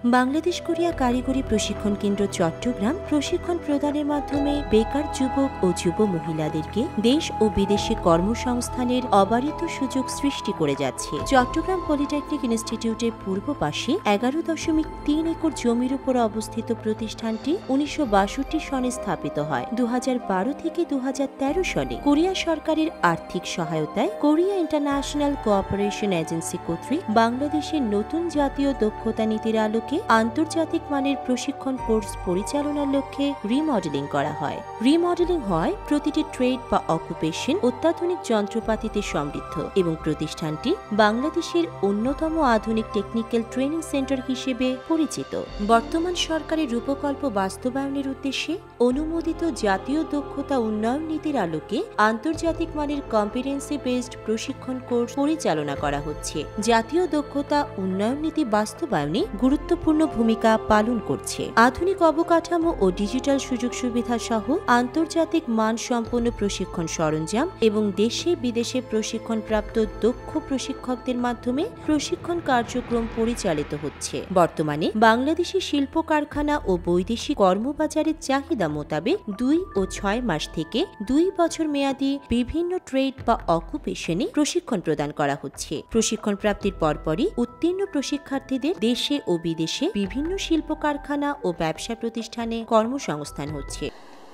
Bangladesh Korea কারিগরি প্রশিক্ষণ কেন্দ্র চট্টগ্রাম প্রশিক্ষণ প্রদানের মাধ্যমে বেকার যুবক ও যুব মহিলাদেরকে দেশ ও বিদেশে কর্মসংস্থানের অবারিত সুযোগ সৃষ্টি করে যাচ্ছে। চট্টগ্রাম পলিটেকনিক ইনস্টিটিউটের পূর্ব পাশে 11.3 একর জমির উপর অবস্থিত প্রতিষ্ঠানটি 1962 সনে স্থাপিত হয়। 2012 থেকে 2013 সনে কোরিয়া সরকারের আর্থিক সহায়তায় কোরিয়া ইন্টারন্যাশনাল কোঅপারেশন এজেন্সি কর্তৃক বাংলাদেশের নতুন জাতীয় দক্ষতা নীতির আলোকে আন্তর্জাতিক মানের প্রশিক্ষণ কোর্স পরিচালনার লক্ষ্যে রিমডেলিং করা হয়। রিমডেলিং হয় প্রতিটি ট্রেড বা অকুপেশন অত্যাধুনিক যন্ত্রপাতিতে সমৃদ্ধ এবং প্রতিষ্ঠানটি বাংলাদেশের অন্যতম আধুনিক টেকনিক্যাল ট্রেনিং সেন্টার হিসেবে পরিচিত। বর্তমান সরকারের রূপকল্প বাস্তবায়নের উদ্দেশ্যে অনুমোদিত জাতীয় দক্ষতা উন্নয়ন নীতির আলোকে আন্তর্জাতিক মানের কম্পিটেন্সি বেসড প্রশিক্ষণ কোর্স পরিচালনা করা হচ্ছে। জাতীয় দক্ষতা উন্নয়ন নীতি বাস্তবায়নে গুরুত্বপূর্ণ ভূমিকা পালন করছে। আধুনিক অবকাঠামো ও ডিজিটাল সুযোগ সুবিধা সহ আন্তর্জাতিক মানসম্পন্ন প্রশিক্ষণ সরঞ্জাম এবং দেশে বিদেশে প্রশিক্ষণপ্রাপ্ত দক্ষ প্রশিক্ষকদের মাধ্যমে প্রশিক্ষণ কার্যক্রম পরিচালিত হচ্ছে। বর্তমানে বাংলাদেশি শিল্প কারখানা ও বৈদেশিক কর্মবাজারের চাহিদা মোতাবেক 2 ও 6 মাস থেকে 2 বছর মেয়াদী বিভিন্ন ট্রেড বা অকুপেশনে প্রশিক্ষণ প্রদান করা হচ্ছে। প্রশিক্ষণ প্রাপ্তির পরপরই উত্তীর্ণ প্রশিক্ষার্থীদের দেশে ও বিদেশে বিভিন্ন শিল্প কারখানা ও ব্যবসা প্রতিষ্ঠানে কর্মসংস্থান হচ্ছে।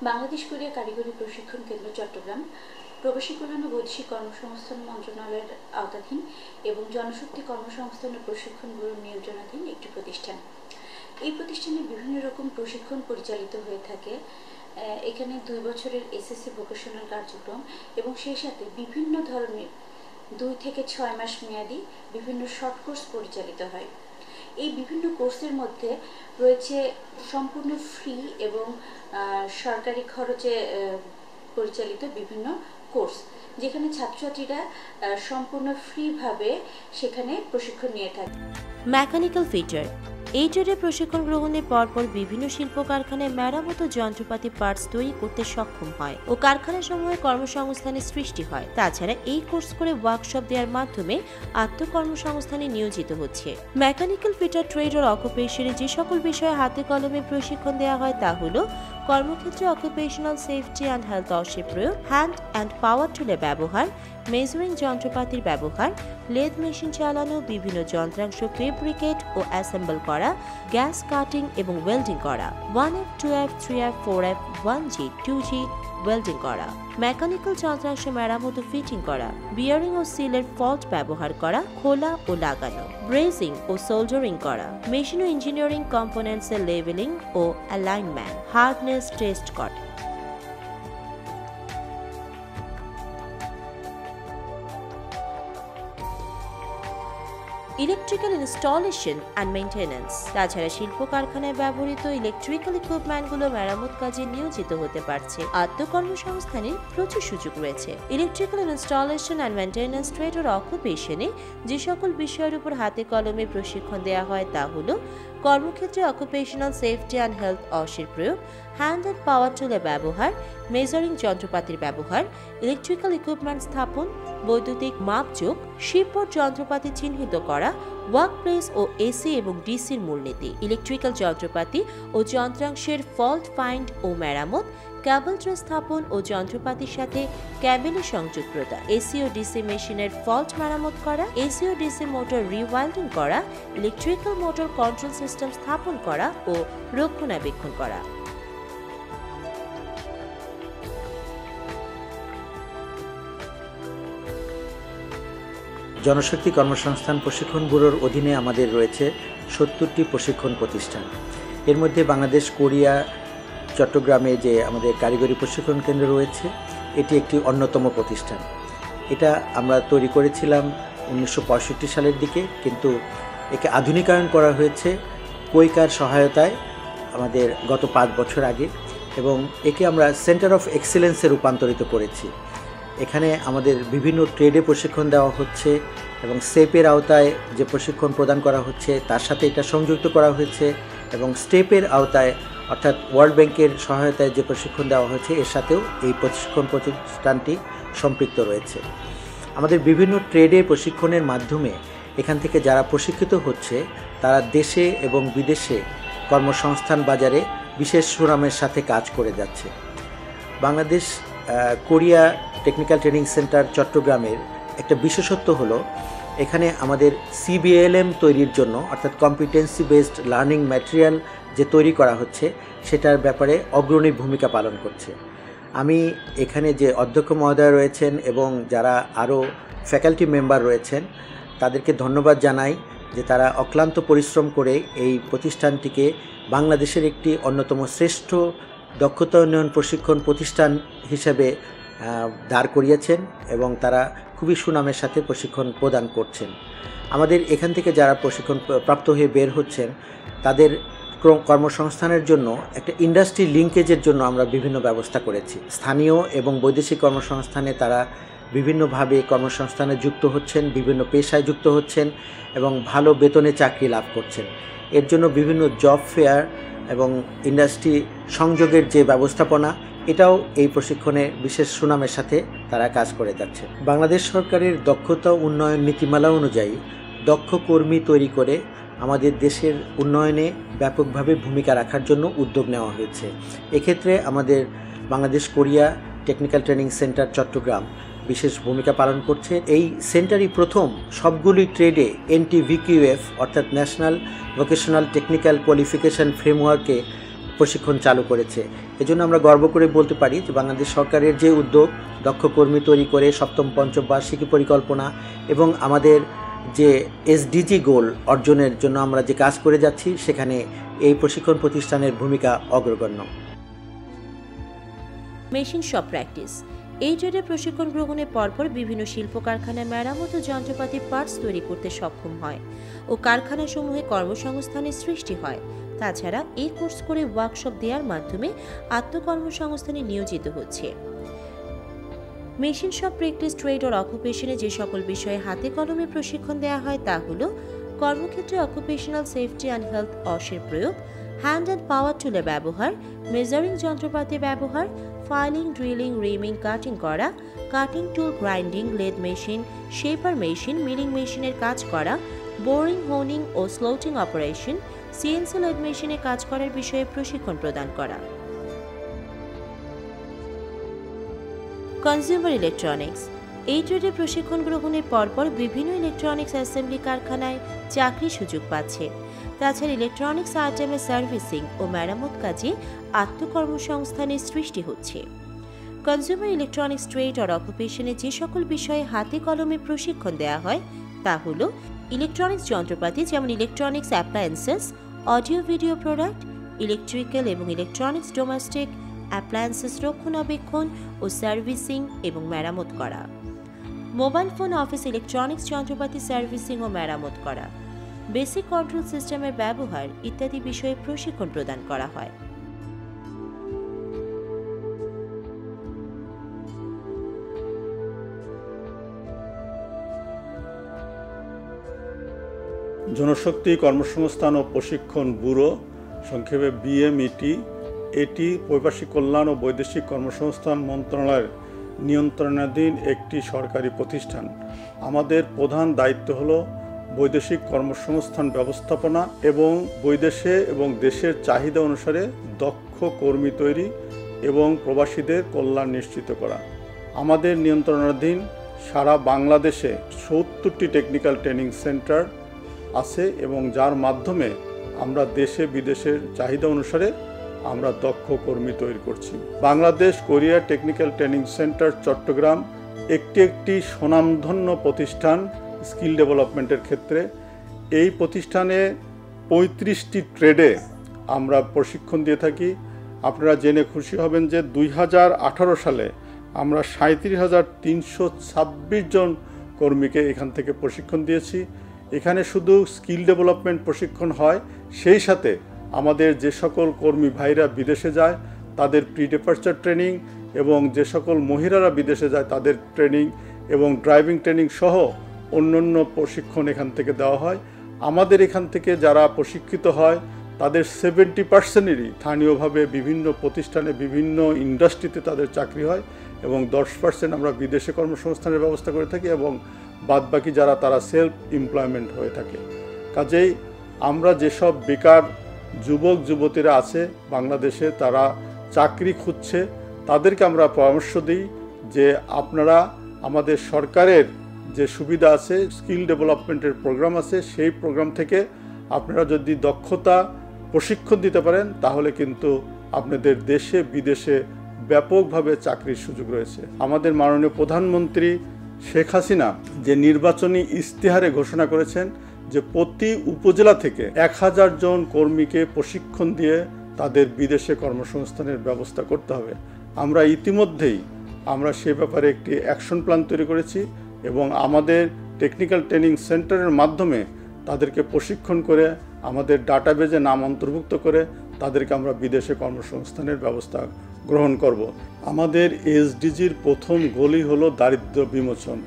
বাংলাদেশ কোরিয়া কারিগরি প্রশিক্ষণ কেন্দ্র চট্টগ্রাম প্রবাসী কল্যাণ ও বৈদেশিক কর্মসংস্থান মন্ত্রণালয়ের আওতাধীন এবং জনশক্তি কর্মসংস্থান ও প্রশিক্ষণ ব্যুরোর নিয়ন্ত্রণাধীন একটি প্রতিষ্ঠান। এই প্রতিষ্ঠানে বিভিন্ন রকম প্রশিক্ষণ পরিচালিত হয়ে থাকে। এখানে 2 বছরের এসএসসি ভোকেশনাল কার্যক্রম এবং সেই সাথে বিভিন্ন ধরনের 2 থেকে 6 মাস মেয়াদী বিভিন্ন শর্ট কোর্স পরিচালিত হয়। এই বিভিন্ন কোর্সের মধ্যে রয়েছে সম্পূর্ণ ফ্রি এবং সরকারি খরচে পরিচালিত বিভিন্ন কোর্স, যেখানে ছাত্রছাত্রীরা সম্পূর্ণ ফ্রিভাবে সেখানে প্রশিক্ষণ নিয়ে থাকে। মেকানিক্যাল ফিটার এই ট্রেডে প্রশিক্ষণ গ্রহণের পরপর বিভিন্ন শিল্প কারখানায় মেরামত যন্ত্রপাতি পার্টস তৈরি করতে সক্ষম হয় ও কারখানাসমূহে কর্মসংস্থানের সৃষ্টি হয়। তাছাড়া এই কোর্স করে ওয়ার্কশপ দেওয়ার মাধ্যমে আত্মকর্মসংস্থানে নিয়োজিত হচ্ছে। মেকানিক্যাল ফিটার ট্রেড ও অকুপেশনে যে সকল বিষয়ে হাতে কলমে প্রশিক্ষণ দেওয়া হয় তা হলো কর্মক্ষেত্রে অকুপেশনাল সেফটি অ্যান্ড হেলথ অসের প্রয়োগ, হ্যান্ড অ্যান্ড পাওয়ার টুলের ব্যবহার, মেজারিং যন্ত্রপাতির ব্যবহার, লেদ মেশিন চালানো, বিভিন্ন যন্ত্রাংশ ফেব্রিকেট ও অ্যাসেম্বল করা, গ্যাস কাটিং এবং ওয়েল্ডিং করা, 1F 2F 3F 4F 1G 2G welding করা, মেকানিক্যাল যন্ত্রাংশ মেরামত ও ফিটিং করা, বিয়ারিং ও সিলের ফল্ট ব্যবহার করা, খোলা ও লাগানো, ব্রেজিং ও সোল্ডারিং করা, মেশিন ও ইঞ্জিনিয়ারিং কম্পোনেন্টসের লেবেলিং ও অ্যালাইনমেন্ট, হার্ডনেস টেস্ট করা। Electrical installation and maintenance. তাছাড়া শিল্প কারখানায় ব্যবহৃত ইলেকট্রিক্যাল ইকুইপমেন্টগুলো মেরামত কাজে নিয়োজিত হতে পারছে। আত্মকর্মসংস্থানের প্রচুর সুযোগ রয়েছে। Electrical installation and maintenance trade ও অকুপেশনে যে সকল বিষয়ের উপর হাতে কলমে প্রশিক্ষণ দেওয়া হয় তা হলো কর্মক্ষেত্রে অকুপেশনাল সেফটি অ্যান্ড হেলথ অসের প্রয়োগ, হ্যান্ড অ্যান্ড পাওয়ার টুলের ব্যবহার, মেজারিং যন্ত্রপাতির ব্যবহার, ইলেকট্রিক্যাল ইকুইপমেন্ট স্থাপন, বৈদ্যুতিক মাপযোগ, শিপবোর্ড যন্ত্রপাতি চিহ্নিত করা, ওয়ার্কপ্লেস ও এসি এবং ডিসির মূলনীতি, ইলেকট্রিক্যাল যন্ত্রপাতি ও যন্ত্রাংশের ফল্ট ফাইন্ড ও মেরামত, কেবল ট্রে স্থাপন ও যন্ত্রপাতির সাথে ক্যাবেলের সংযুক্ততা, এসি ও ডিসি মেশিনের ফল্ট মেরামত করা, এসি ও ডিসি মোটর রিওয়াইল্ডিং করা, ইলেকট্রিক্যাল মোটর কন্ট্রোল সিস্টেম স্থাপন করা ও রক্ষণাবেক্ষণ করা। জনশক্তি কর্মসংস্থান প্রশিক্ষণ ব্যুরোর অধীনে আমাদের রয়েছে 70টি প্রশিক্ষণ প্রতিষ্ঠান। এর মধ্যে বাংলাদেশ কোরিয়া চট্টগ্রামে যে আমাদের কারিগরি প্রশিক্ষণ কেন্দ্র রয়েছে এটি একটি অন্যতম প্রতিষ্ঠান। এটা আমরা তৈরি করেছিলাম 1965 সালের দিকে, কিন্তু একে আধুনিকায়ন করা হয়েছে কোইকার সহায়তায় আমাদের গত 5 বছর আগে, এবং একে আমরা সেন্টার অফ এক্সেলেন্সে রূপান্তরিত করেছি। এখানে আমাদের বিভিন্ন ট্রেডে প্রশিক্ষণ দেওয়া হচ্ছে এবং সেপের আওতায় যে প্রশিক্ষণ প্রদান করা হচ্ছে তার সাথে এটা সংযুক্ত করা হয়েছে, এবং স্টেপের আওতায় অর্থাৎ ওয়ার্ল্ড ব্যাংকের সহায়তায় যে প্রশিক্ষণ দেওয়া হয়েছে এর সাথেও এই প্রশিক্ষণ প্রতিষ্ঠানটি সম্পৃক্ত রয়েছে। আমাদের বিভিন্ন ট্রেডে প্রশিক্ষণের মাধ্যমে এখান থেকে যারা প্রশিক্ষিত হচ্ছে তারা দেশে এবং বিদেশে কর্মসংস্থান বাজারে বিশেষ সুনামের সাথে কাজ করে যাচ্ছে। Bangladesh Korea technical training centre চট্টগ্রামের একটা বিশেষত্ব হলো এখানে আমাদের CBLM তৈরির জন্য অর্থাৎ কম্পিটেন্সি বেসড লার্নিং ম্যাটেরিয়াল যে তৈরি করা হচ্ছে সেটার ব্যাপারে অগ্রণী ভূমিকা পালন করছে। আমি এখানে যে অধ্যক্ষ মহোদয় রয়েছেন এবং যারা আরও ফ্যাকাল্টি মেম্বার রয়েছেন তাদেরকে ধন্যবাদ জানাই যে তারা অক্লান্ত পরিশ্রম করে এই প্রতিষ্ঠানটিকে বাংলাদেশের একটি অন্যতম শ্রেষ্ঠ দক্ষতা উন্নয়ন প্রশিক্ষণ প্রতিষ্ঠান হিসেবে দাঁড় করিয়েছেন এবং তারা খুবই সুনামের সাথে প্রশিক্ষণ প্রদান করছেন। আমাদের এখান থেকে যারা প্রশিক্ষণ প্রাপ্ত হয়ে বের হচ্ছেন তাদের কর্মসংস্থানের জন্য একটা ইন্ডাস্ট্রি লিঙ্কেজের জন্য আমরা বিভিন্ন ব্যবস্থা করেছি। স্থানীয় এবং বৈদেশিক কর্মসংস্থানে তারা বিভিন্নভাবে কর্মসংস্থানে যুক্ত হচ্ছেন, বিভিন্ন পেশায় যুক্ত হচ্ছেন এবং ভালো বেতনে চাকরি লাভ করছেন। এর জন্য বিভিন্ন জব ফেয়ার এবং ইন্ডাস্ট্রি সংযোগের যে ব্যবস্থাপনা এটাও এই প্রশিক্ষণে বিশেষ সুনামের সাথে তারা কাজ করে যাচ্ছে। বাংলাদেশ সরকারের দক্ষতা উন্নয়ন নীতিমালা অনুযায়ী দক্ষ কর্মী তৈরি করে আমাদের দেশের উন্নয়নে ব্যাপকভাবে ভূমিকা রাখার জন্য উদ্যোগ নেওয়া হয়েছে। এক্ষেত্রে আমাদের Bangladesh Korea technical training centre Chittagong বিশেষ ভূমিকা পালন করছে। এই সেন্টারই প্রথম সবগুলি ট্রেডে NTVQF অর্থাৎ ন্যাশনাল ভোকেশনাল টেকনিক্যাল কোয়ালিফিকেশন ফ্রেমওয়ার্কে প্রশিক্ষণ চালু করেছে। এজন্য আমরা গর্ব করে বলতে পারি যে বাংলাদেশ সরকারের যে উদ্যোগ দক্ষ কর্মী তৈরি করে সপ্তম পঞ্চবার্ষিকী পরিকল্পনা এবং আমাদের যে SDG গোল অর্জনের জন্য আমরা যে কাজ করে যাচ্ছি সেখানে এই প্রশিক্ষণ প্রতিষ্ঠানের ভূমিকা অগ্রগণ্য। মেশিন শপ প্র্যাকটিস এই ট্রেডে প্রশিক্ষণ গ্রহণের পরপর বিভিন্ন শিল্প কারখানায় মেরামত ও যন্ত্রপাতি পার্টস তৈরি করতে সক্ষম হয় ও কারখানাসমূহে কর্মসংস্থানের সৃষ্টি হয়। তাছাড়া এই কোর্স করে ওয়ার্কশপ দেওয়ার মাধ্যমে আত্মকর্মসংস্থানে নিয়োজিত হচ্ছে। মেশিন শপ প্র্যাকটিস ট্রেড ও অকুপেশনে যে সকল বিষয়ে হাতে কলমে প্রশিক্ষণ দেওয়া হয় তা হলো কর্মক্ষেত্রে অকুপেশনাল সেফটি অ্যান্ড হেলথ অসের প্রয়োগ, হ্যান্ড অ্যান্ড পাওয়ার টুলের ব্যবহার, মেজারিং যন্ত্রপাতি ব্যবহার, ফাইলিং, ড্রিলিং, রিমিং, কাটিং করা, cutting tool, grinding, lathe machine, shaper machine, milling মেশিনের কাজ করা, বোরিং, হোনিং ও স্লোটিং অপারেশন, CNC লেদ মেশিনে কাজ করার বিষয়ে প্রশিক্ষণ প্রদান করা। কনজিউমার ইলেকট্রনিক্স এই ট্রেডে প্রশিক্ষণ গ্রহণের পরপর বিভিন্ন ইলেকট্রনিক্স অ্যাসেম্বলি কারখানায় চাকরির সুযোগ পাচ্ছে। তাছাড়া ইলেকট্রনিক্স আইটেমের সার্ভিসিং ও মেরামত কাজে আত্মকর্মসংস্থানের সৃষ্টি হচ্ছে। কনজিউমার ইলেকট্রনিক্স ট্রেড আর অকুপেশনে যে সকল বিষয়ে হাতে কলমে প্রশিক্ষণ দেওয়া হয় তা হলো ইলেকট্রনিক্স যন্ত্রপাতি যেমন electronics appliances, audio video product, electrical এবং ইলেকট্রনিক্স ডোমেস্টিক অ্যাপ্লায়েন্সেস রক্ষণাবেক্ষণ ও সার্ভিসিং এবং মেরামত করা, মোবাইল ফোন, অফিস ইলেকট্রনিক্স যন্ত্রপাতি সার্ভিসিং ও মেরামত করা, বেসিক কন্ট্রোল সিস্টেমের ব্যবহার ইত্যাদি বিষয়ে প্রশিক্ষণ প্রদান করা হয়। জনশক্তি কর্মসংস্থান ও প্রশিক্ষণ ব্যুরো সংক্ষেপে BMET এটি বৈদেশিক কল্যাণ ও বৈদেশিক কর্মসংস্থান মন্ত্রণালয়ের নিয়ন্ত্রণাধীন একটি সরকারি প্রতিষ্ঠান। আমাদের প্রধান দায়িত্ব হলো বৈদেশিক কর্মসংস্থান ব্যবস্থাপনা এবং বৈদেশে এবং দেশের চাহিদা অনুসারে দক্ষ কর্মী তৈরি এবং প্রবাসীদের কল্যাণ নিশ্চিত করা। আমাদের নিয়ন্ত্রণাধীন সারা বাংলাদেশে 70টি টেকনিক্যাল ট্রেনিং সেন্টার আছে এবং যার মাধ্যমে আমরা দেশে বিদেশের চাহিদা অনুসারে আমরা দক্ষ কর্মী তৈরি করছি। Bangladesh Korea technical training centre Chittagong একটি স্বনামধন্য প্রতিষ্ঠান স্কিল ডেভেলপমেন্টের ক্ষেত্রে। এই প্রতিষ্ঠানে 35টি ট্রেডে আমরা প্রশিক্ষণ দিয়ে থাকি। আপনারা জেনে খুশি হবেন যে 2018 সালে আমরা 37,326 জন কর্মীকে এখান থেকে প্রশিক্ষণ দিয়েছি। এখানে শুধু স্কিল ডেভেলপমেন্ট প্রশিক্ষণ হয়, সেই সাথে আমাদের যে সকল কর্মী ভাইরা বিদেশে যায় তাদের প্রি ডিপার্চার ট্রেনিং এবং যে সকল মহিলারা বিদেশে যায় তাদের ট্রেনিং এবং ড্রাইভিং ট্রেনিং সহ অন্যান্য প্রশিক্ষণ এখান থেকে দেওয়া হয়। আমাদের এখান থেকে যারা প্রশিক্ষিত হয় তাদের 70%-এরই স্থানীয়ভাবে বিভিন্ন প্রতিষ্ঠানে বিভিন্ন ইন্ডাস্ট্রিতে তাদের চাকরি হয় এবং 10% আমরা বিদেশে কর্মসংস্থানের ব্যবস্থা করে থাকি এবং বাদবাকি যারা তারা সেলফ এমপ্লয়মেন্ট হয়ে থাকে। কাজেই আমরা যেসব বেকার যুবক যুবতীরা আছে বাংলাদেশে, তারা চাকরি খুঁজছে, তাদেরকে আমরা পরামর্শ দিই যে আপনারা আমাদের সরকারের যে সুবিধা আছে, স্কিল ডেভেলপমেন্টের প্রোগ্রাম আছে, সেই প্রোগ্রাম থেকে আপনারা যদি দক্ষতা প্রশিক্ষণ দিতে পারেন তাহলে কিন্তু আপনাদের দেশে বিদেশে ব্যাপকভাবে চাকরির সুযোগ রয়েছে। আমাদের মাননীয় প্রধানমন্ত্রী শেখ হাসিনা যে নির্বাচনী ইশতেহারে ঘোষণা করেছেন যে প্রতি উপজেলা থেকে 1000 জন কর্মীকে প্রশিক্ষণ দিয়ে তাদের বিদেশে কর্মসংস্থানের ব্যবস্থা করতে হবে। আমরা ইতিমধ্যেই সে ব্যাপারে একটি অ্যাকশন প্ল্যান তৈরি করেছি এবং আমাদের টেকনিক্যাল ট্রেনিং সেন্টারের মাধ্যমে তাদেরকে প্রশিক্ষণ করে আমাদের ডাটাবেজে নাম অন্তর্ভুক্ত করে তাদেরকে আমরা বিদেশে কর্মসংস্থানের ব্যবস্থা গ্রহণ করব। আমাদের এসডিজির প্রথম গোলই হলো দারিদ্র্য বিমোচন।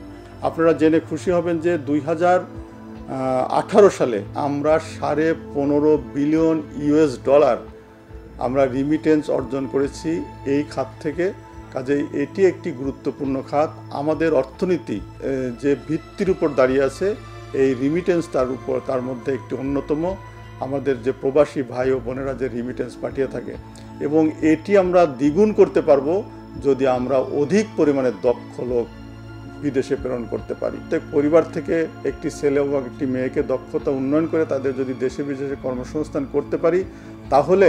আপনারা জেনে খুশি হবেন যে 2018 সালে আমরা $15.5 বিলিয়ন আমরা রিমিটেন্স অর্জন করেছি এই খাত থেকে। কাজেই এটি একটি গুরুত্বপূর্ণ খাত। আমাদের অর্থনীতি যে ভিত্তির উপর দাঁড়িয়ে আছে, এই রিমিটেন্স তার মধ্যে একটি অন্যতম। আমাদের যে প্রবাসী ভাই ও বোনেরা যে রিমিটেন্স পাঠিয়ে থাকে, এবং এটি আমরা দ্বিগুণ করতে পারবো যদি আমরা অধিক পরিমাণে দক্ষ লোক বিদেশে প্রেরণ করতে পারি। তাই পরিবার থেকে একটি ছেলে বা একটি মেয়েকে দক্ষতা উন্নয়ন করে তাদের যদি দেশে বিদেশে কর্মসংস্থান করতে পারি, তাহলে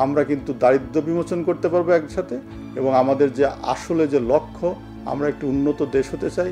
আমরা কিন্তু দারিদ্র্য বিমোচন করতে পারবো একসাথে। এবং আমাদের যে আসলে যে লক্ষ্য, আমরা একটি উন্নত দেশ হতে চাই,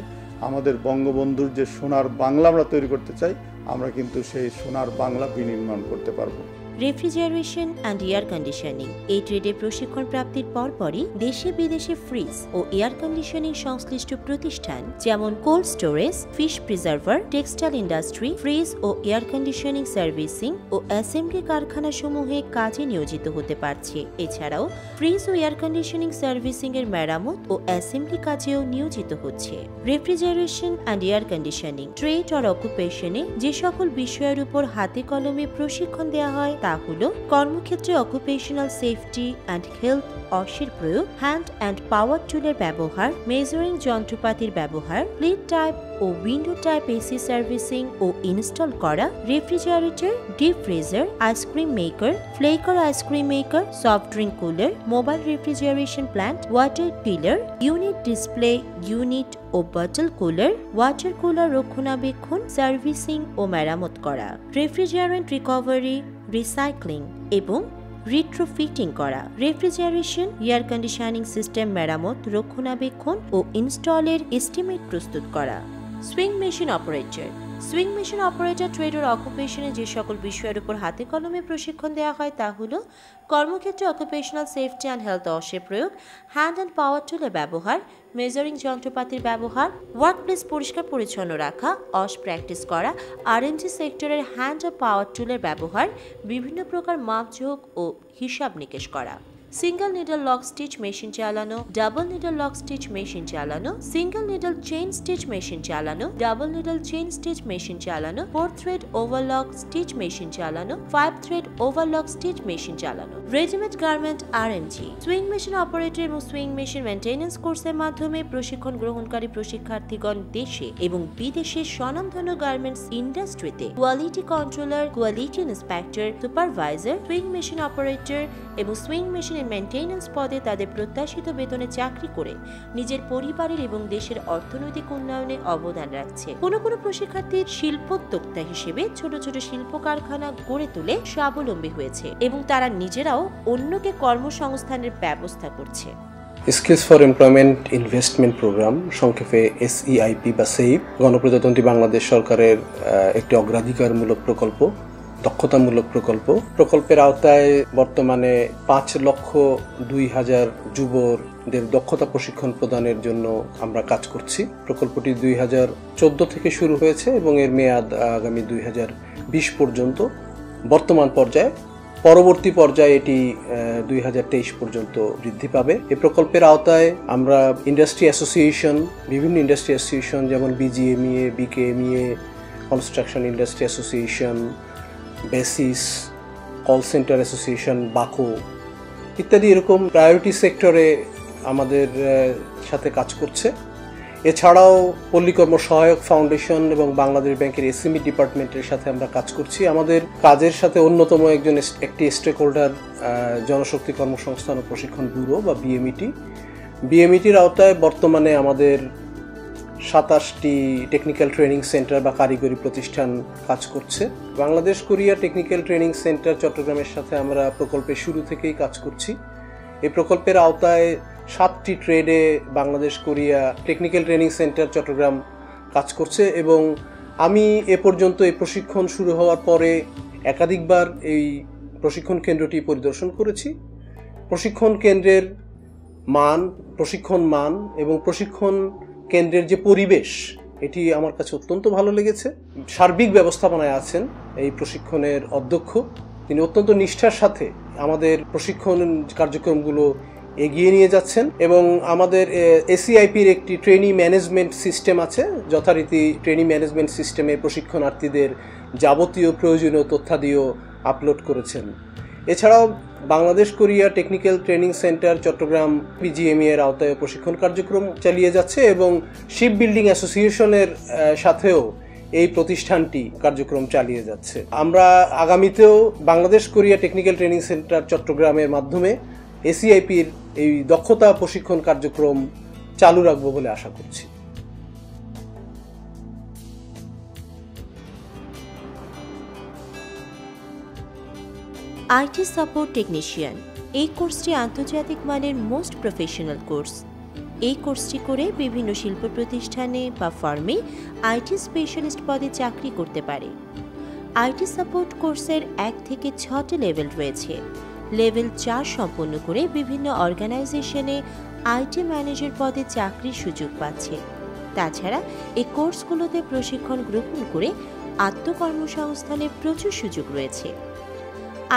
আমাদের বঙ্গবন্ধুর যে সোনার বাংলা আমরা তৈরি করতে চাই, আমরা কিন্তু সেই সোনার বাংলা বিনির্মাণ করতে পারবো। রেফ্রিজারেশন অ্যান্ড এয়ার কন্ডিশনিং এই ট্রেডে প্রশিক্ষণ প্রাপ্তির পরপরই দেশে বিদেশে ফ্রিজ ও এয়ার কন্ডিশনিং সংশ্লিষ্ট প্রতিষ্ঠান যেমন cold storage, fish preserver, textile industry, fridge ও এয়ার কন্ডিশনিং সার্ভিসিং ও অ্যাসেম্বলি কারখানাসমূহে কাজে নিয়োজিত হতে পারছে। এছাড়াও ফ্রিজ ও এয়ার কন্ডিশনিং সার্ভিসিং এর মেরামত ও অ্যাসেম্বলি কাজেও নিয়োজিত হচ্ছে। Refrigeration and air conditioning trade or অকুপেশনে যে সকল বিষয়ের উপর হাতে কলমে প্রশিক্ষণ দেওয়া হয় তা হলো কর্মক্ষেত্রে অকুপেশনাল সেফটি অ্যান্ড হেলথ অসের প্রয়োগ, হ্যান্ড অ্যান্ড পাওয়ার টুলের ব্যবহার, মেজারিং যন্ত্রপাতির ব্যবহার, প্লেট টাইপ ও উইন্ডো টাইপ এসি সার্ভিসিং ও ইনস্টল করা, refrigerator, deep freezer, ice cream maker, flaker ice cream maker, soft drink cooler, mobile refrigeration plant, water pillar, unit display unit ও বটল কুলার, ওয়াটার কুলার রক্ষণাবেক্ষণ, servicing ও মেরামত করা, refrigerant recovery, recycling এবং রিট্রোফিটিং করা, refrigeration air conditioning system মেরামত, রক্ষণাবেক্ষণ ও ইনস্টলের estimate প্রস্তুত করা। Sewing machine operator sewing machine operator trade ও অকুপেশনে যে সকল বিষয়ের উপর হাতে কলমে প্রশিক্ষণ দেওয়া হয় তা হলো কর্মক্ষেত্রে অকুপেশনাল সেফটি অ্যান্ড হেলথ অসের প্রয়োগ, হ্যান্ড অ্যান্ড পাওয়ার টুলের ব্যবহার, মেজারিং যন্ত্রপাতির ব্যবহার, ওয়ার্কপ্লেস পরিষ্কার পরিচ্ছন্ন রাখা, অস প্র্যাকটিস করা, আরএনজি সেক্টরের হ্যান্ড ও পাওয়ার টুলের ব্যবহার, বিভিন্ন প্রকার মাপঝোঁক ও হিসাব নিকেশ করা, single needle lock stitch machine চালানো, double needle lock stitch machine চালানো, single needle chain stitch machine চালানো, double needle chain stitch machine চালানো, 4 থ্রেড ওভারলক স্টিচ মেশিন চালানো, 5 থ্রেড ওভারলক স্টিচ মেশিন চালানো, রেডিমেড গার্মেন্ট আরএনজি। সুইং মেশিন অপারেটর এবং sewing machine maintenance কোর্সের মাধ্যমে প্রশিক্ষণ গ্রহণকারী প্রশিক্ষার্থীগণ দেশে এবং বিদেশে স্বনামধন্য গার্মেন্টস ইন্ডাস্ট্রিতে quality controller, quality inspector, supervisor, swing machine operator এবং সুইং মেশিন মেইনটেনেন্স পদে তাদের প্রত্যাশিত বেতনে চাকরি করে নিজের পরিবারের এবং দেশের অর্থনৈতিক উন্নয়নে অবদান রাখছে। কোনো প্রশিক্ষার্থীর শিল্পোদ্যোক্তা হিসেবে ছোট ছোট শিল্প কারখানা গড়ে তুলে স্বাবলম্বী হয়েছে এবং তারা নিজেরাও অন্যকে কর্মসংস্থানের ব্যবস্থা করছে। Skills for employment investment programme, সংক্ষেপে SEIP বা SEIP, গণপ্রজাতন্ত্রী বাংলাদেশ সরকারের একটি অগ্রাধিকারমূলক প্রকল্প, দক্ষতামূলক প্রকল্প। প্রকল্পের আওতায় বর্তমানে 5,02,000 যুবদের দক্ষতা প্রশিক্ষণ প্রদানের জন্য আমরা কাজ করছি। প্রকল্পটি 2014 থেকে শুরু হয়েছে এবং এর মেয়াদ আগামী 2020 পর্যন্ত। বর্তমান পর্যায়ে, পরবর্তী পর্যায়ে এটি 2023 পর্যন্ত বৃদ্ধি পাবে। এই প্রকল্পের আওতায় আমরা ইন্ডাস্ট্রি অ্যাসোসিয়েশন, বিভিন্ন ইন্ডাস্ট্রি অ্যাসোসিয়েশন যেমন BGMEA, BKMEA, construction industry association, BASIS, call centre association, BACCO ইত্যাদি এরকম প্রায়োরিটি সেক্টরে আমাদের সাথে কাজ করছে। এছাড়াও পল্লীকর্ম সহায়ক ফাউন্ডেশন এবং বাংলাদেশ ব্যাংকের এসএমই ডিপার্টমেন্টের সাথে আমরা কাজ করছি। আমাদের কাজের সাথে অন্যতম একটি স্টেক হোল্ডার জনশক্তি কর্মসংস্থান ও প্রশিক্ষণ ব্যুরো বা বিএমইটি। বিএমইটির আওতায় বর্তমানে আমাদের 27টি টেকনিক্যাল ট্রেনিং সেন্টার বা কারিগরি প্রতিষ্ঠান কাজ করছে। Bangladesh Korea technical training centre চট্টগ্রামের সাথে আমরা প্রকল্পের শুরু থেকেই কাজ করছি। এই প্রকল্পের আওতায় 7টি ট্রেডে Bangladesh Korea technical training centre Chittagong কাজ করছে এবং আমি এ পর্যন্ত এই প্রশিক্ষণ শুরু হওয়ার পরে একাধিকবার এই প্রশিক্ষণ কেন্দ্রটি পরিদর্শন করেছি। প্রশিক্ষণ কেন্দ্রের প্রশিক্ষণ মান এবং প্রশিক্ষণ কেন্দ্রের যে পরিবেশ, এটি আমার কাছে অত্যন্ত ভালো লেগেছে। সার্বিক ব্যবস্থাপনায় আছেন এই প্রশিক্ষণের অধ্যক্ষ, তিনি অত্যন্ত নিষ্ঠার সাথে আমাদের প্রশিক্ষণ কার্যক্রমগুলো এগিয়ে নিয়ে যাচ্ছেন এবং আমাদের এসিআইপির একটি ট্রেনি ম্যানেজমেন্ট সিস্টেম আছে। যথারীতি ট্রেনি ম্যানেজমেন্ট সিস্টেমে প্রশিক্ষণার্থীদের যাবতীয় প্রয়োজনীয় তথ্যাদিও আপলোড করেছেন। এছাড়াও Bangladesh Korea technical training centre Chittagong BGMEA এর আওতায় প্রশিক্ষণ কার্যক্রম চালিয়ে যাচ্ছে এবং শিপ বিল্ডিং অ্যাসোসিয়েশনের সাথেও এই প্রতিষ্ঠানটি কার্যক্রম চালিয়ে যাচ্ছে। আমরা আগামীতেও Bangladesh Korea technical training centre চট্টগ্রামের মাধ্যমে এসিআইপির এই দক্ষতা প্রশিক্ষণ কার্যক্রম চালু রাখবো বলে আশা করছি। আইটি সাপোর্ট টেকনিশিয়ান এই কোর্সটি আন্তর্জাতিক মানের মোস্ট প্রফেশনাল কোর্স। এই কোর্সটি করে বিভিন্ন শিল্প প্রতিষ্ঠানে বা ফার্মে আইটি স্পেশালিস্ট পদে চাকরি করতে পারে। আইটি সাপোর্ট কোর্সের 1 থেকে 6টি লেভেল রয়েছে। লেভেল 4 সম্পন্ন করে বিভিন্ন অর্গানাইজেশনে আইটি ম্যানেজার পদে চাকরির সুযোগ পাচ্ছে। তাছাড়া এই কোর্সগুলোতে প্রশিক্ষণ গ্রহণ করে আত্মকর্মসংস্থানের প্রচুর সুযোগ রয়েছে।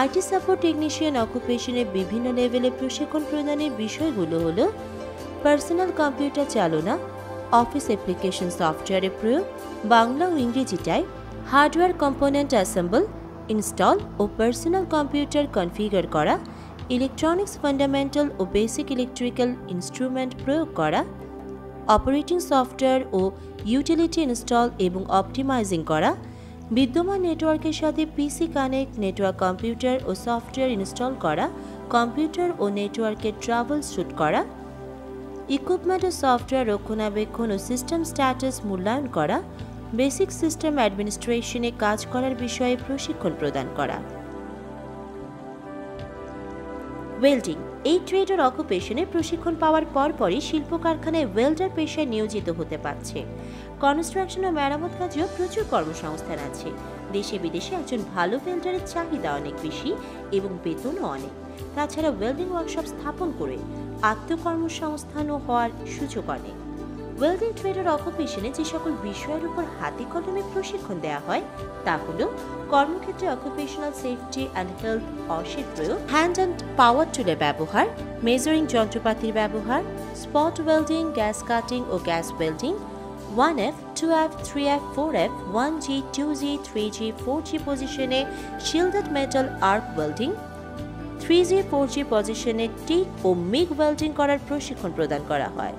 আইটি সাপোর্ট টেকনিশিয়ান অকুপেশনের বিভিন্ন লেভেলে প্রশিক্ষণ প্রদানের বিষয়গুলো হলো পার্সোনাল কম্পিউটার চালনা, অফিস অ্যাপ্লিকেশন সফটওয়্যারের প্রয়োগ, বাংলা ও ইংরেজি type, hardware component assemble, install ও পার্সোনাল কম্পিউটার কনফিগার করা, ইলেকট্রনিক্স ফান্ডামেন্টাল ও বেসিক ইলেকট্রিক্যাল ইনস্ট্রুমেন্ট প্রয়োগ করা, অপারেটিং সফটওয়্যার ও ইউটিলিটি ইনস্টল এবং অপটিমাইজিং করা, বিদ্যমান নেটওয়ার্কের সাথে পিসি কানেক্ট, নেটওয়ার্ক কম্পিউটার ও সফটওয়্যার ইনস্টল করা, কম্পিউটার ও নেটওয়ার্কের ট্রাভেল শুট করা, ইকুইপমেন্ট ও সফটওয়্যার রক্ষণাবেক্ষণ ও সিস্টেম স্ট্যাটাস মূল্যায়ন করা, বেসিক সিস্টেম অ্যাডমিনিস্ট্রেশনে কাজ করার বিষয়ে প্রশিক্ষণ প্রদান করা। ওয়েল্ডিং এই ট্রেড ও অকুপেশনে প্রশিক্ষণ পাওয়ার পরপরই শিল্প কারখানায় ওয়েল্ডার পেশায় নিয়োজিত হতে পারছে। কনস্ট্রাকশন ও মেরামত কাজেও প্রচুর কর্মসংস্থান আছে। দেশে বিদেশে একজন ভালো ওয়েল্ডারের চাহিদা অনেক বেশি এবং বেতনও অনেক। তাছাড়া ওয়েল্ডিং ওয়ার্কশপ স্থাপন করে আত্মকর্মসংস্থানও হওয়ার সুযোগ অনেক। ওয়েল্ডিং ট্রেডার অকুপেশনে যে সকল বিষয়ের উপর হাতে কলমে প্রশিক্ষণ দেওয়া হয় তা হলো কর্মক্ষেত্রে অকুপেশনাল সেফটি অ্যান্ড হেলথ অসের প্রয়োগ, হ্যান্ড অ্যান্ড পাওয়ার টুলের ব্যবহার, মেজারিং যন্ত্রপাতির ব্যবহার, স্পট ওয়েল্ডিং, গ্যাস কাটিং ও gas welding, 1F, 2F, 3F, 4F, 1G, 2G, 3G, 4G পজিশনে shielded metal arc welding, 3G, 4G পজিশনে টিক ও মিগ ওয়েল্ডিং করার প্রশিক্ষণ প্রদান করা হয়।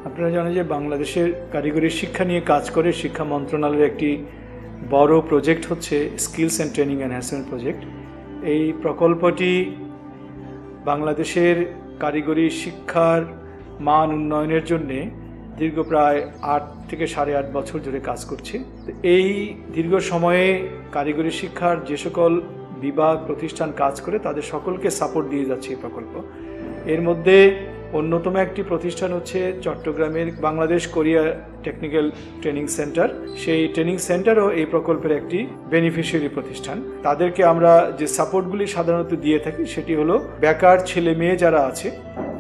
আপনারা জানেন যে বাংলাদেশের কারিগরি শিক্ষা নিয়ে কাজ করে শিক্ষা মন্ত্রণালয়ের একটি বড় প্রজেক্ট হচ্ছে skills and training enhancement project. এই প্রকল্পটি বাংলাদেশের কারিগরি শিক্ষার মান উন্নয়নের জন্যে দীর্ঘ প্রায় 8 থেকে 8.5 বছর ধরে কাজ করছে। এই দীর্ঘ সময়ে কারিগরি শিক্ষার যে সকল বিভাগ প্রতিষ্ঠান কাজ করে তাদের সকলকে সাপোর্ট দিয়ে যাচ্ছে এই প্রকল্প। এর মধ্যে অন্যতম একটি প্রতিষ্ঠান হচ্ছে চট্টগ্রামের Bangladesh Korea technical training centre. সেই ট্রেনিং সেন্টারও এই প্রকল্পের একটি বেনিফিশিয়ারি প্রতিষ্ঠান। তাদেরকে আমরা যে সাপোর্টগুলি সাধারণত দিয়ে থাকি সেটি হলো বেকার ছেলে মেয়ে যারা আছে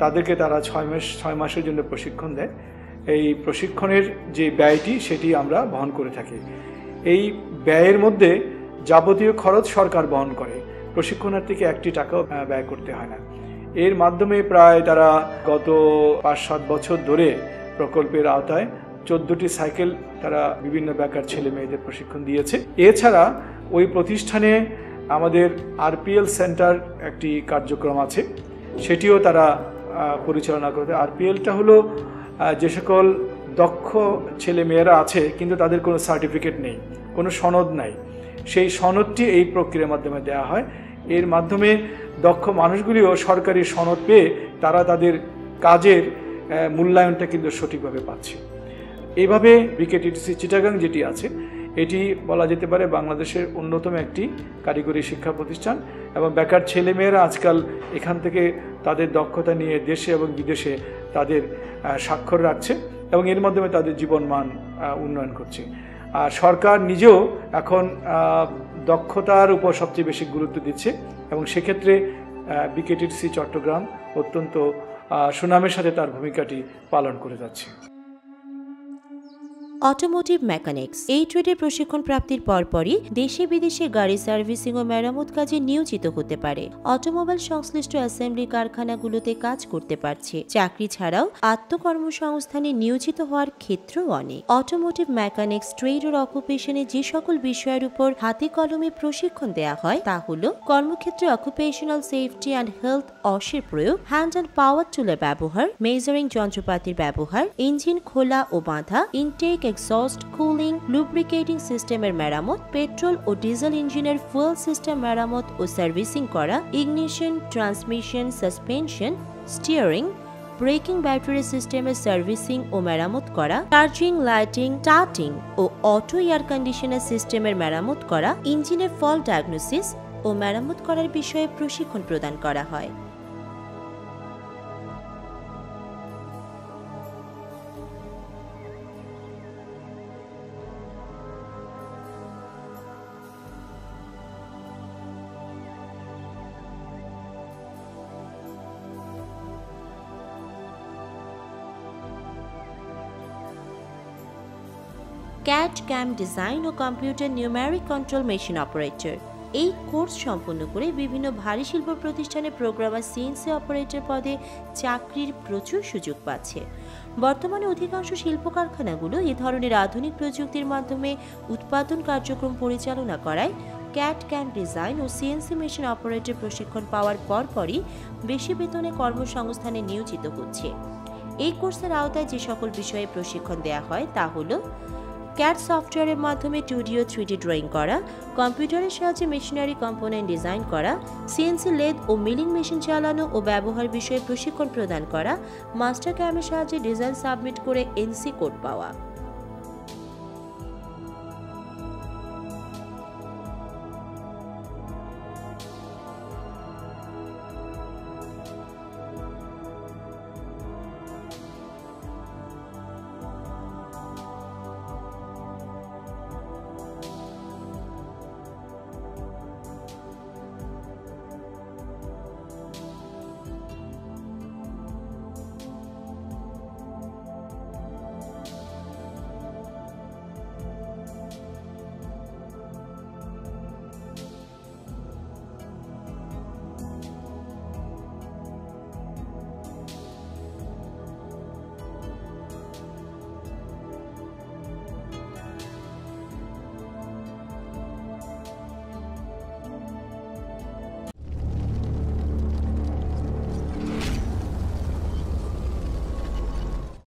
তাদেরকে তারা 6 মাসের জন্য প্রশিক্ষণ দেয়। এই প্রশিক্ষণের যে ব্যয়টি সেটি আমরা বহন করে থাকি। এই ব্যয়ের মধ্যে যাবতীয় খরচ সরকার বহন করে, প্রশিক্ষণার্থীকে একটি টাকাও ব্যয় করতে হয় না। এর মাধ্যমে প্রায় তারা গত 5-7 বছর ধরে প্রকল্পের আওতায় 14টি সাইকেল তারা বিভিন্ন বেকার ছেলে মেয়েদের প্রশিক্ষণ দিয়েছে। এছাড়া ওই প্রতিষ্ঠানে আমাদের আরপিএল সেন্টার একটি কার্যক্রম আছে, সেটিও তারা পরিচালনা করতে। আরপিএলটা হলো যে সকল দক্ষ ছেলে মেয়েরা আছে কিন্তু তাদের কোনো সার্টিফিকেট নেই, কোনো সনদ নাই, সেই সনদটি এই প্রক্রিয়ার মাধ্যমে দেওয়া হয়। এর মাধ্যমে দক্ষ মানুষগুলিও সরকারি সনদ পেয়ে তারা তাদের কাজের মূল্যায়নটা কিন্তু সঠিকভাবে পাচ্ছে। এইভাবে বিকেটিটিসি চিটাগাং যেটি আছে এটি বলা যেতে পারে বাংলাদেশের অন্যতম একটি কারিগরি শিক্ষা প্রতিষ্ঠান, এবং বেকার ছেলেমেয়েরা আজকাল এখান থেকে তাদের দক্ষতা নিয়ে দেশে এবং বিদেশে তাদের স্বাক্ষর রাখছে এবং এর মাধ্যমে তাদের জীবনমান উন্নয়ন করছে। আর সরকার নিজেও এখন দক্ষতার উপর সবচেয়ে বেশি গুরুত্ব দিচ্ছে এবং সেক্ষেত্রে বিকেটিটিসি চট্টগ্রাম অত্যন্ত সুনামের সাথে তার ভূমিকাটি পালন করে যাচ্ছে। অটোমোটিভ মেকানিক্স এই ট্রেডের প্রশিক্ষণ প্রাপ্তির পরপরই দেশে বিদেশে গাড়ি সার্ভিসিং ও মেরামত কাজে নিয়োজিত হতে পারে। অটোমোবাইল সংশ্লিষ্ট অ্যাসেম্বলি কারখানাগুলোতে কাজ করতে পারছে। চাকরি ছাড়াও আত্মকর্মসংস্থানে নিয়োজিত হওয়ার ক্ষেত্রও অনেক। অটোমোটিভ মেকানিক্স ট্রেড ও অকুপেশনে যে সকল বিষয়ের উপর হাতে কলমে প্রশিক্ষণ দেওয়া হয় তা হলো কর্মক্ষেত্রে অকুপেশনাল সেফটি অ্যান্ড হেলথ অসের প্রয়োগ, হ্যান্ড অ্যান্ড পাওয়ার টুলের ব্যবহার, মেজারিং যন্ত্রপাতির ব্যবহার, ইঞ্জিন খোলা ও বাঁধা, ইনটেক, এক্সস্ট, কুলিং, লুব্রিকেটিং সিস্টেমের মেরামত, পেট্রোল ও ডিজেল ইঞ্জিনের ফুয়েল সিস্টেম মেরামত ও সার্ভিসিং করা, ignition, transmission, suspension, steering, breaking battery সিস্টেমের সার্ভিসিং ও মেরামত করা, চার্জিং, লাইটিং, স্টার্টিং ও অটো এয়ার কন্ডিশনার সিস্টেমের মেরামত করা, ইঞ্জিনের ফল্ট ডায়াগনোসিস ও মেরামত করার বিষয়ে প্রশিক্ষণ প্রদান করা হয়। ক্যাট ক্যাম ডিজাইন ও computer numeric control machine operator এই কোর্স সম্পন্ন করে বিভিন্ন ভারী শিল্প প্রতিষ্ঠানে প্রোগ্রামার সিএনসি অপারেটর পদে চাকরির প্রচুর সুযোগ পাচ্ছে। বর্তমানে অধিকাংশ শিল্প কারখানাগুলো এ ধরনের আধুনিক প্রযুক্তির মাধ্যমে উৎপাদন কার্যক্রম পরিচালনা করায় ক্যাট ক্যাম ডিজাইন ও সিএনসি মেশিন অপারেটর প্রশিক্ষণ পাওয়ার পরপরই বেশি বেতনে কর্মসংস্থানে নিয়োজিত হচ্ছে। এই কোর্সের আওতায় যে সকল বিষয়ে প্রশিক্ষণ দেওয়া হয় তা হলো ক্যাট সফটওয়্যারের মাধ্যমে 2D ও 3D ড্রয়িং করা, কম্পিউটারের সাহায্যে মেশিনারি কম্পোনেন্ট ডিজাইন করা, সিএনসি লেদ ও মিলিং মেশিন চালানো ও ব্যবহার বিষয়ে প্রশিক্ষণ প্রদান করা, মাস্টার ক্যামের সাহায্যে ডিজাইন সাবমিট করে এনসি কোড পাওয়া।